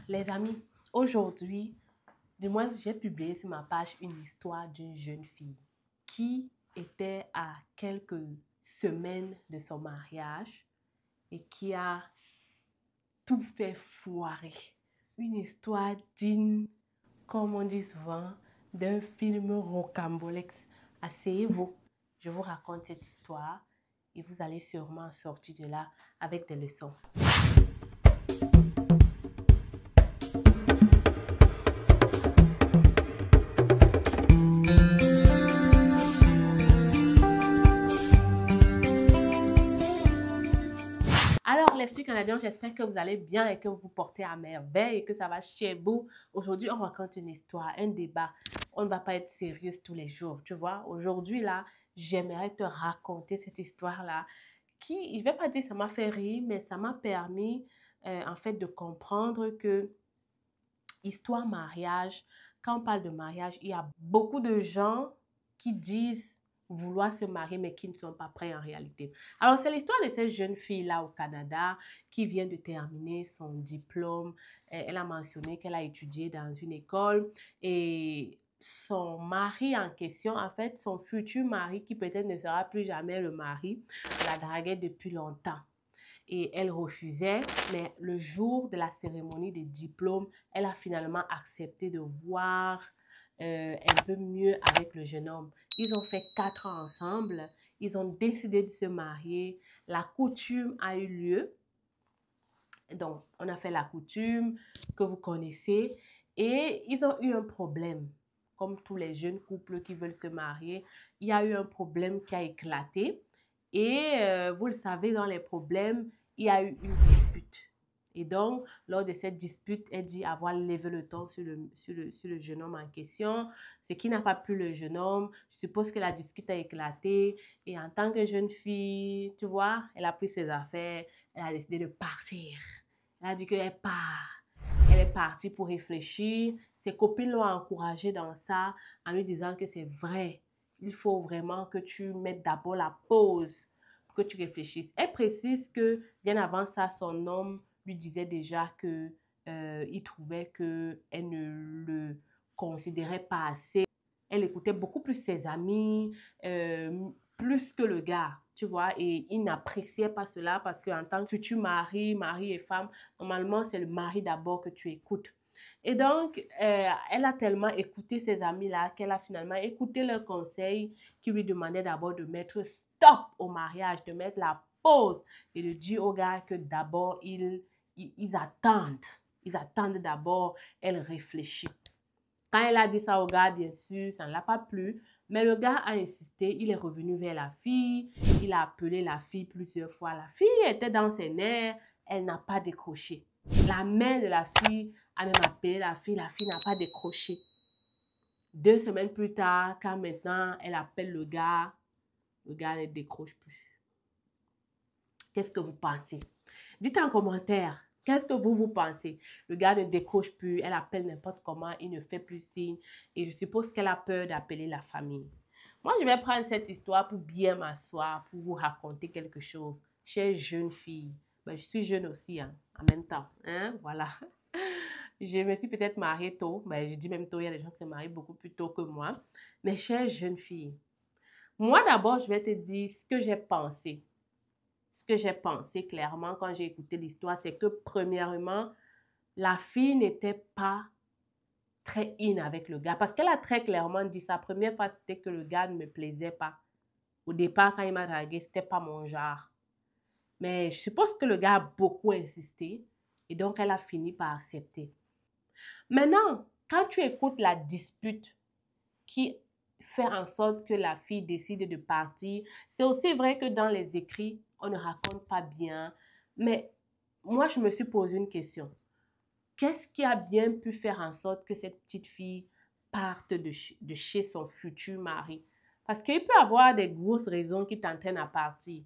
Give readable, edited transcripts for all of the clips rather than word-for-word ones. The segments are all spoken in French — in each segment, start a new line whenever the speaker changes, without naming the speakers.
Les amis, aujourd'hui, du moins, j'ai publié sur ma page une histoire d'une jeune fille qui était à quelques semaines de son mariage et qui a tout fait foirer. Une histoire digne, comme on dit souvent, d'un film rocambolesque. Asseyez-vous, je vous raconte cette histoire et vous allez sûrement sortir de là avec des leçons. Alors, les petits Canadiens, j'espère que vous allez bien et que vous vous portez à merveille et que ça va chez vous. Aujourd'hui, on raconte une histoire, un débat. On ne va pas être sérieuse tous les jours, tu vois. Aujourd'hui, là, j'aimerais te raconter cette histoire-là qui, je ne vais pas dire que ça m'a fait rire, mais ça m'a permis, en fait, de comprendre que histoire mariage, quand on parle de mariage, il y a beaucoup de gens qui disent vouloir se marier, mais qui ne sont pas prêts en réalité. Alors, c'est l'histoire de cette jeune fille-là au Canada qui vient de terminer son diplôme. Elle a mentionné qu'elle a étudié dans une école et son mari en question, en fait, son futur mari, qui peut-être ne sera plus jamais le mari, la draguait depuis longtemps. Et elle refusait, mais le jour de la cérémonie des diplômes, elle a finalement accepté de voir un peu mieux avec le jeune homme. Ils ont fait 4 ans ensemble, ils ont décidé de se marier, la coutume a eu lieu. Donc, on a fait la coutume que vous connaissez et ils ont eu un problème. Comme tous les jeunes couples qui veulent se marier, il y a eu un problème qui a éclaté. Et vous le savez, dans les problèmes, il y a eu une dispute. Et donc, lors de cette dispute, elle dit avoir levé le ton sur le jeune homme en question, ce qui n'a pas plu le jeune homme. Je suppose que la dispute a éclaté. Et en tant que jeune fille, tu vois, elle a pris ses affaires, elle a décidé de partir. Elle a dit qu'elle part. Elle est partie pour réfléchir. Ses copines l'ont encouragée dans ça en lui disant que c'est vrai. Il faut vraiment que tu mettes d'abord la pause pour que tu réfléchisses. Elle précise que bien avant ça, son homme lui disait déjà que il trouvait qu'elle ne le considérait pas assez. Elle écoutait beaucoup plus ses amis, plus que le gars, tu vois, et il n'appréciait pas cela parce qu'en tant que futur mari et femme, normalement, c'est le mari d'abord que tu écoutes. Et donc, elle a tellement écouté ses amis-là qu'elle a finalement écouté leurs conseils qui lui demandaient d'abord de mettre stop au mariage, de mettre la pause et de dire aux gars que d'abord, ils attendent. Ils attendent d'abord, elle réfléchit. Quand elle a dit ça au gars, bien sûr, ça ne l'a pas plu. Mais le gars a insisté, il est revenu vers la fille, il a appelé la fille plusieurs fois. La fille était dans ses nerfs, elle n'a pas décroché. La mère de la fille a même appelé la fille n'a pas décroché. 2 semaines plus tard, quand maintenant elle appelle le gars ne décroche plus. Qu'est-ce que vous pensez? Dites en commentaire. Qu'est-ce que vous pensez? Le gars ne décroche plus, elle appelle n'importe comment, il ne fait plus signe. Et je suppose qu'elle a peur d'appeler la famille. Moi, je vais prendre cette histoire pour bien m'asseoir, pour vous raconter quelque chose. Chère jeune fille, ben, je suis jeune aussi, hein, en même temps. Hein, voilà. Je me suis peut-être mariée tôt. Ben, je dis même tôt, il y a des gens qui se marient beaucoup plus tôt que moi. Mais chère jeune fille, moi d'abord, je vais te dire ce que j'ai pensé. Ce que j'ai pensé clairement quand j'ai écouté l'histoire, c'est que premièrement, la fille n'était pas très in avec le gars. Parce qu'elle a très clairement dit sa première fois, c'était que le gars ne me plaisait pas. Au départ, quand il m'a dragué, c'était pas mon genre. Mais je suppose que le gars a beaucoup insisté et donc elle a fini par accepter. Maintenant, quand tu écoutes la dispute qui fait en sorte que la fille décide de partir, c'est aussi vrai que dans les écrits, on ne raconte pas bien. Mais moi, je me suis posé une question. Qu'est-ce qui a bien pu faire en sorte que cette petite fille parte de chez son futur mari? Parce qu'il peut y avoir des grosses raisons qui t'entraînent à partir.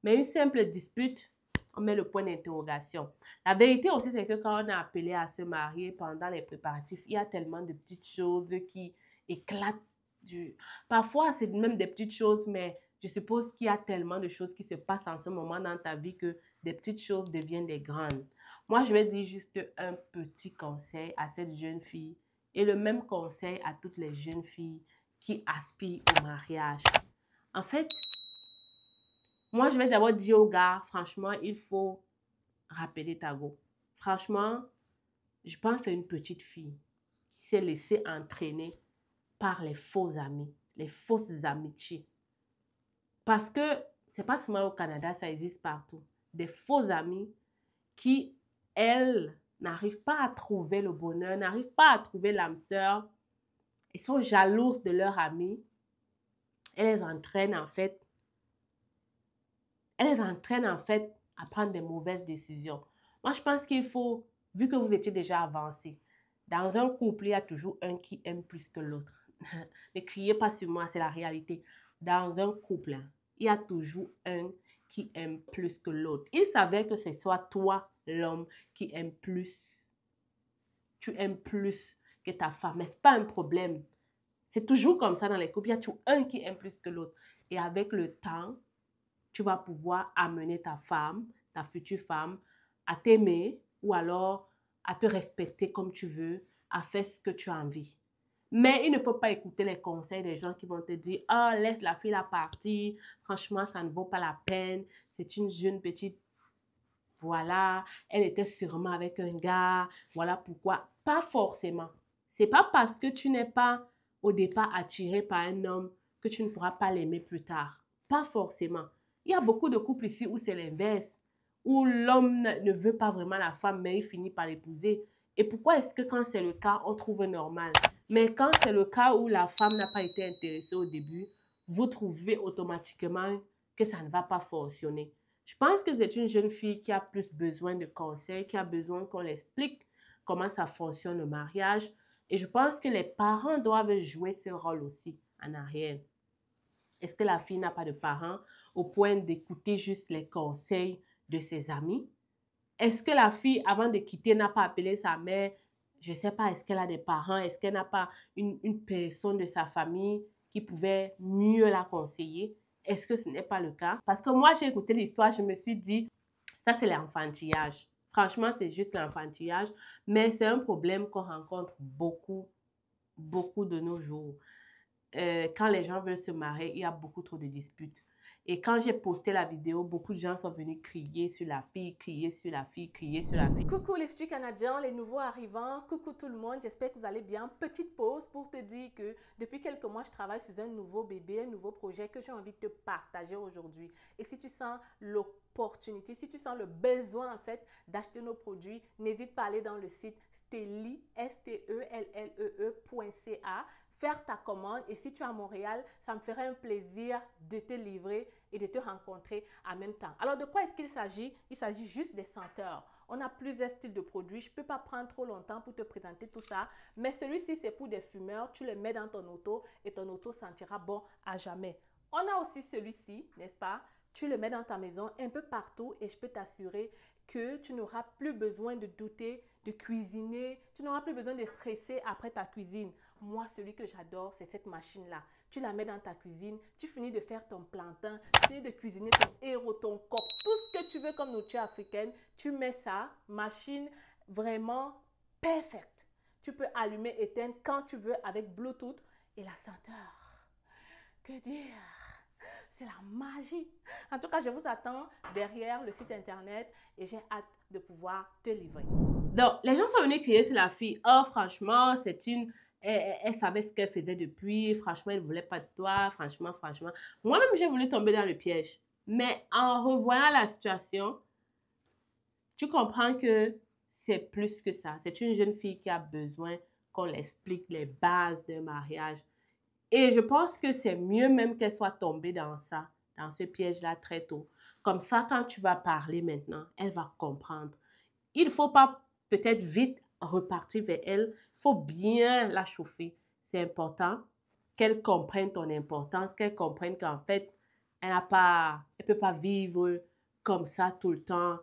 Mais une simple dispute, on met le point d'interrogation. La vérité aussi, c'est que quand on a appelé à se marier pendant les préparatifs, il y a tellement de petites choses qui éclatent. Parfois, c'est même des petites choses, mais je suppose qu'il y a tellement de choses qui se passent en ce moment dans ta vie que des petites choses deviennent des grandes. Moi, je vais dire juste un petit conseil à cette jeune fille et le même conseil à toutes les jeunes filles qui aspirent au mariage. En fait, moi, je vais d'abord dire aux gars, franchement, il faut rappeler ta go. Franchement, je pense que c'est une petite fille qui s'est laissée entraîner par les faux amis, les fausses amitiés. Parce que c'est pas seulement au Canada, ça existe partout. Des faux amis qui, elles, n'arrivent pas à trouver le bonheur, n'arrivent pas à trouver l'âme sœur. Ils sont jalouses de leurs amis. Elles les entraînent en fait. Elles les entraînent en fait à prendre des mauvaises décisions. Moi, je pense qu'il faut, vu que vous étiez déjà avancé, dans un couple, il y a toujours un qui aime plus que l'autre. Ne criez pas sur moi, c'est la réalité. Dans un couple, il y a toujours un qui aime plus que l'autre. Il s'avère que c'est soit toi, l'homme, qui aime plus. Tu aimes plus que ta femme, mais ce n'est pas un problème. C'est toujours comme ça dans les couples. Il y a toujours un qui aime plus que l'autre. Et avec le temps, tu vas pouvoir amener ta femme, ta future femme, à t'aimer ou alors à te respecter comme tu veux, à faire ce que tu as envie. Mais il ne faut pas écouter les conseils des gens qui vont te dire « Ah, laisse la fille la partir. Franchement, ça ne vaut pas la peine. C'est une jeune petite... Voilà, elle était sûrement avec un gars. Voilà pourquoi. » Pas forcément. C'est pas parce que tu n'es pas au départ attiré par un homme que tu ne pourras pas l'aimer plus tard. Pas forcément. Il y a beaucoup de couples ici où c'est l'inverse, où l'homme ne veut pas vraiment la femme, mais il finit par l'épouser. Et pourquoi est-ce que quand c'est le cas, on trouve normal? Mais quand c'est le cas où la femme n'a pas été intéressée au début, vous trouvez automatiquement que ça ne va pas fonctionner. Je pense que c'est une jeune fille qui a plus besoin de conseils, qui a besoin qu'on l'explique comment ça fonctionne le mariage. Et je pense que les parents doivent jouer ce rôle aussi en arrière. Est-ce que la fille n'a pas de parents au point d'écouter juste les conseils de ses amis? Est-ce que la fille, avant de quitter, n'a pas appelé sa mère? Je ne sais pas, est-ce qu'elle a des parents? Est-ce qu'elle n'a pas une personne de sa famille qui pouvait mieux la conseiller? Est-ce que ce n'est pas le cas? Parce que moi, j'ai écouté l'histoire, je me suis dit, ça c'est l'enfantillage. Franchement, c'est juste l'enfantillage, mais c'est un problème qu'on rencontre beaucoup de nos jours. Quand les gens veulent se marier, il y a beaucoup trop de disputes. Et quand j'ai posté la vidéo, beaucoup de gens sont venus crier sur la fille, crier sur la fille, crier sur la fille.
Coucou les futurs Canadiens, les nouveaux arrivants, coucou tout le monde, j'espère que vous allez bien. Petite pause pour te dire que depuis quelques mois, je travaille sur un nouveau bébé, un nouveau projet que j'ai envie de te partager aujourd'hui. Et si tu sens l'opportunité, si tu sens le besoin en fait d'acheter nos produits, n'hésite pas à aller dans le site Stellee, STELLEE.ca, faire ta commande, et si tu es à Montréal, ça me ferait un plaisir de te livrer et de te rencontrer en même temps. Alors de quoi est-ce qu'il s'agit? Il s'agit juste des senteurs. On a plusieurs styles de produits. Je ne peux pas prendre trop longtemps pour te présenter tout ça, mais celui-ci c'est pour des fumeurs. Tu le mets dans ton auto et ton auto sentira bon à jamais. On a aussi celui-ci, n'est-ce pas? Tu le mets dans ta maison un peu partout et je peux t'assurer que tu n'auras plus besoin de douter, de cuisiner. Tu n'auras plus besoin de stresser après ta cuisine. Moi, celui que j'adore, c'est cette machine-là. Tu la mets dans ta cuisine, tu finis de faire ton plantain, tu finis de cuisiner ton héros, ton coq, tout ce que tu veux comme nourriture africaine. Tu mets ça, machine vraiment parfaite. Tu peux allumer, éteindre quand tu veux avec Bluetooth. Et la senteur, que dire? C'est la magie. En tout cas, je vous attends derrière le site internet et j'ai hâte de pouvoir te livrer.
Donc, les gens sont venus crier sur la fille. Oh, franchement, c'est une... Elle savait ce qu'elle faisait depuis. Franchement, elle ne voulait pas de toi. Franchement. Moi-même, j'ai voulu tomber dans le piège. Mais en revoyant la situation, tu comprends que c'est plus que ça. C'est une jeune fille qui a besoin qu'on l'explique les bases d'un mariage. Et je pense que c'est mieux même qu'elle soit tombée dans ça, dans ce piège-là très tôt. Comme ça, quand tu vas parler maintenant, elle va comprendre. Il ne faut pas peut-être vite repartir vers elle. Il faut bien la chauffer. C'est important qu'elle comprenne ton importance, qu'elle comprenne qu'en fait, elle ne peut pas vivre comme ça tout le temps.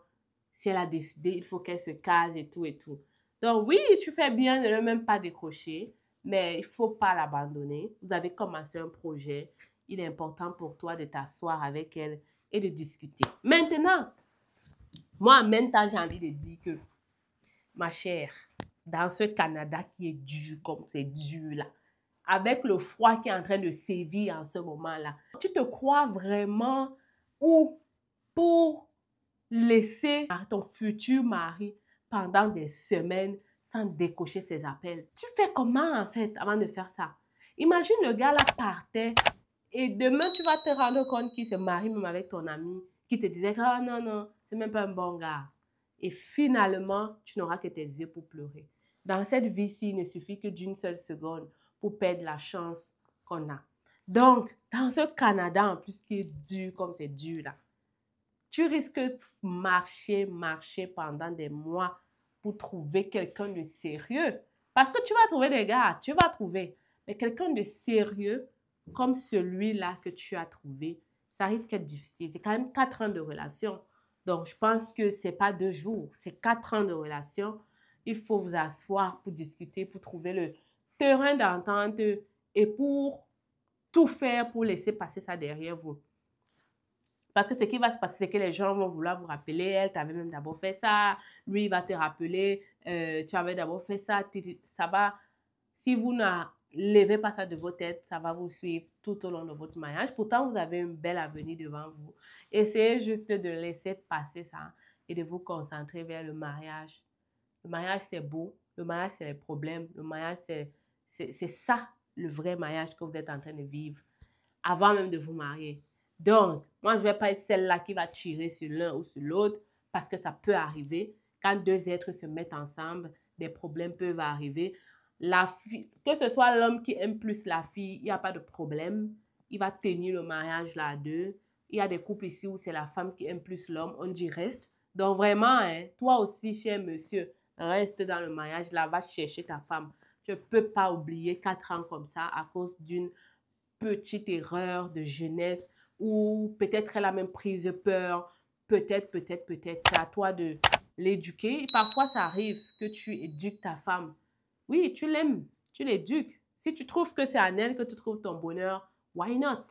Si elle a décidé, il faut qu'elle se case et tout et tout. Donc oui, tu fais bien de ne même pas décrocher, mais il ne faut pas l'abandonner. Vous avez commencé un projet. Il est important pour toi de t'asseoir avec elle et de discuter. Maintenant, Moi, en même temps, j'ai envie de dire que, ma chère, dans ce Canada qui est dur comme c'est dur là, avec le froid qui est en train de sévir en ce moment-là, tu te crois vraiment où pour laisser ton futur mari pendant des semaines sans décocher ses appels? Tu fais comment en fait avant de faire ça? Imagine le gars là partait et demain tu vas te rendre compte qu'il se marie même avec ton ami qui te disait que ah non, non, c'est même pas un bon gars. Et finalement, tu n'auras que tes yeux pour pleurer. Dans cette vie-ci, il ne suffit que d'une seule seconde pour perdre la chance qu'on a. Donc, dans ce Canada en plus qui est dur comme c'est dur là, tu risques de marcher pendant des mois pour trouver quelqu'un de sérieux. Parce que tu vas trouver des gars, tu vas trouver. Mais quelqu'un de sérieux comme celui-là que tu as trouvé, ça risque d'être difficile. C'est quand même 4 ans de relation. Donc, je pense que ce n'est pas 2 jours, c'est 4 ans de relation. Il faut vous asseoir pour discuter, pour trouver le terrain d'entente et pour tout faire pour laisser passer ça derrière vous. Parce que ce qui va se passer, c'est que les gens vont vouloir vous rappeler, elle t'avait même d'abord fait ça, lui il va te rappeler, tu avais d'abord fait ça, ça va, si vous n'enlevez pas ça de vos têtes, ça va vous suivre tout au long de votre mariage. Pourtant, vous avez un bel avenir devant vous. Essayez juste de laisser passer ça et de vous concentrer vers le mariage. Le mariage, c'est beau, le mariage, c'est les problèmes, le mariage, c'est ça, le vrai mariage que vous êtes en train de vivre avant même de vous marier. Donc, moi, je ne vais pas être celle-là qui va tirer sur l'un ou sur l'autre parce que ça peut arriver. Quand 2 êtres se mettent ensemble, des problèmes peuvent arriver. La fille, que ce soit l'homme qui aime plus la fille, il n'y a pas de problème. Il va tenir le mariage là à 2. Il y a des couples ici où c'est la femme qui aime plus l'homme. On dit reste. Donc, vraiment, hein, toi aussi, cher monsieur, reste dans le mariage là, va chercher ta femme. Je ne peux pas oublier 4 ans comme ça à cause d'une petite erreur de jeunesse ou peut-être elle a même prise peur, peut-être, c'est à toi de l'éduquer. Parfois, ça arrive que tu éduques ta femme. Oui, tu l'aimes, tu l'éduques. Si tu trouves que c'est en elle que tu trouves ton bonheur, why not?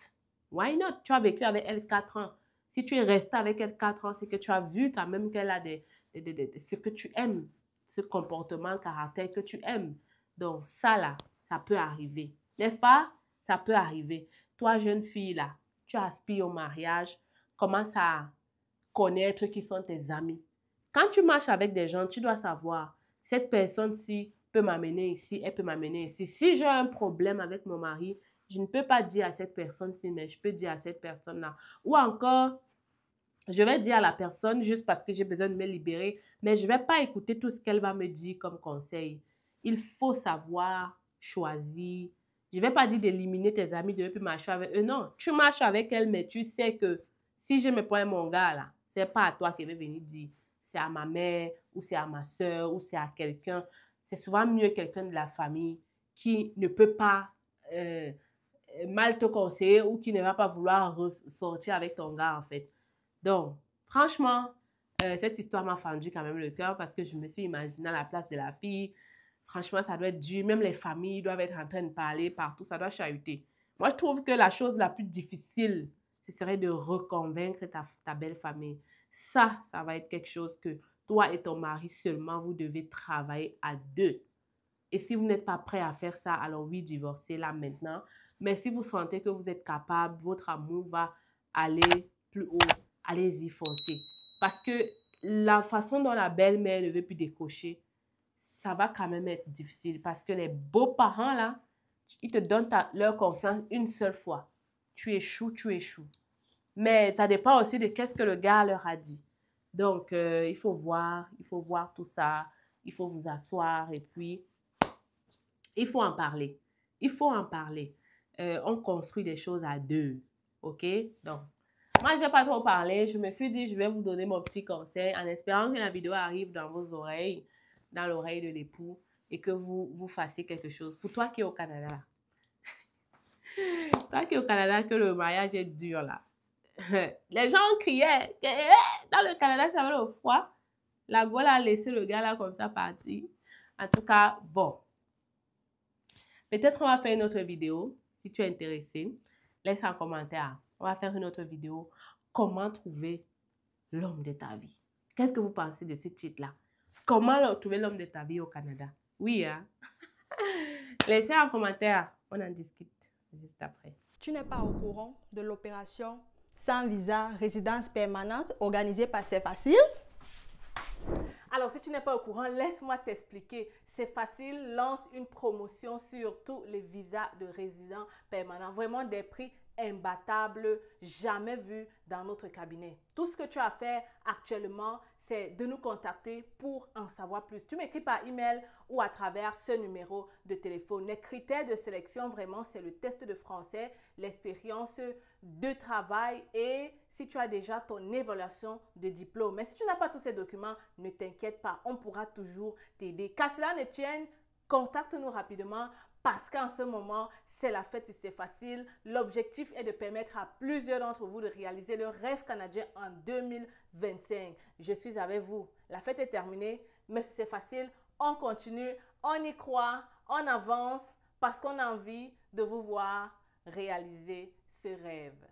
Why not? Tu as vécu avec elle 4 ans. Si tu es resté avec elle 4 ans, c'est que tu as vu quand même qu'elle a ce que tu aimes, ce comportement, le caractère que tu aimes. Donc ça là, ça peut arriver. N'est-ce pas? Ça peut arriver. Toi, jeune fille là, tu aspires au mariage, commence à connaître qui sont tes amis. Quand tu marches avec des gens, tu dois savoir, cette personne-ci peut m'amener ici, elle peut m'amener ici. Si j'ai un problème avec mon mari, je ne peux pas dire à cette personne-ci, mais je peux dire à cette personne-là. Ou encore, je vais dire à la personne juste parce que j'ai besoin de me libérer, mais je ne vais pas écouter tout ce qu'elle va me dire comme conseil. Il faut savoir choisir. Je ne vais pas dire d'éliminer tes amis, de ne plus marcher avec eux. Non, tu marches avec elle, mais tu sais que si je me prends mon gars là, ce n'est pas à toi qu'elle va venir dire. C'est à ma mère, ou c'est à ma soeur, ou c'est à quelqu'un. C'est souvent mieux quelqu'un de la famille qui ne peut pas mal te conseiller ou qui ne va pas vouloir sortir avec ton gars en fait. Donc, franchement, cette histoire m'a fendu quand même le cœur parce que je me suis imaginée à la place de la fille. Franchement, ça doit être dur. Même les familles doivent être en train de parler partout. Ça doit chahuter. Moi, je trouve que la chose la plus difficile, ce serait de reconvaincre ta belle famille. Ça va être quelque chose que toi et ton mari seulement, vous devez travailler à 2. Et si vous n'êtes pas prêt à faire ça, alors oui, divorcez là maintenant. Mais si vous sentez que vous êtes capable, votre amour va aller plus haut, allez-y, foncez. Parce que la façon dont la belle-mère ne veut plus décrocher, ça va quand même être difficile. Parce que les beaux-parents, là, ils te donnent leur confiance une seule fois. Tu échoues, tu échoues. Mais ça dépend aussi de qu'est-ce que le gars leur a dit. Donc, il faut voir tout ça. Il faut vous asseoir et puis, il faut en parler. Il faut en parler. On construit des choses à 2. OK? Donc, moi, je ne vais pas trop parler. Je me suis dit, je vais vous donner mon petit conseil en espérant que la vidéo arrive dans vos oreilles, dans l'oreille de l'époux et que vous fassiez quelque chose. Pour toi qui es au Canada, toi qui es au Canada, que le mariage est dur là. Les gens criaient que dans le Canada, ça va le froid. La Gaule a laissé le gars là comme ça partir. En tout cas, bon. Peut-être on va faire une autre vidéo. Si tu es intéressé, laisse un commentaire. On va faire une autre vidéo. Comment trouver l'homme de ta vie. Qu'est-ce que vous pensez de ce titre-là? Comment trouver l'homme de ta vie au Canada? Oui, hein? Laissez un commentaire. On en discute juste après.
Tu n'es pas au courant de l'opération sans visa résidence permanente organisée par C'est Facile?
Alors, si tu n'es pas au courant, laisse-moi t'expliquer. C'est facile, lance une promotion sur tous les visas de résidents permanents. Vraiment des prix imbattables, jamais vus dans notre cabinet. Tout ce que tu as à faire actuellement, c'est de nous contacter pour en savoir plus. Tu m'écris par email ou à travers ce numéro de téléphone. Les critères de sélection, vraiment, c'est le test de français, l'expérience de travail et si tu as déjà ton évaluation de diplôme. Mais si tu n'as pas tous ces documents, ne t'inquiète pas, on pourra toujours t'aider. Qu'à cela ne tienne, contacte-nous rapidement parce qu'en ce moment, c'est la fête, c'est facile. L'objectif est de permettre à plusieurs d'entre vous de réaliser le rêve canadien en 2025. Je suis avec vous. La fête est terminée, mais c'est facile. On continue, on y croit, on avance parce qu'on a envie de vous voir réaliser ce rêve.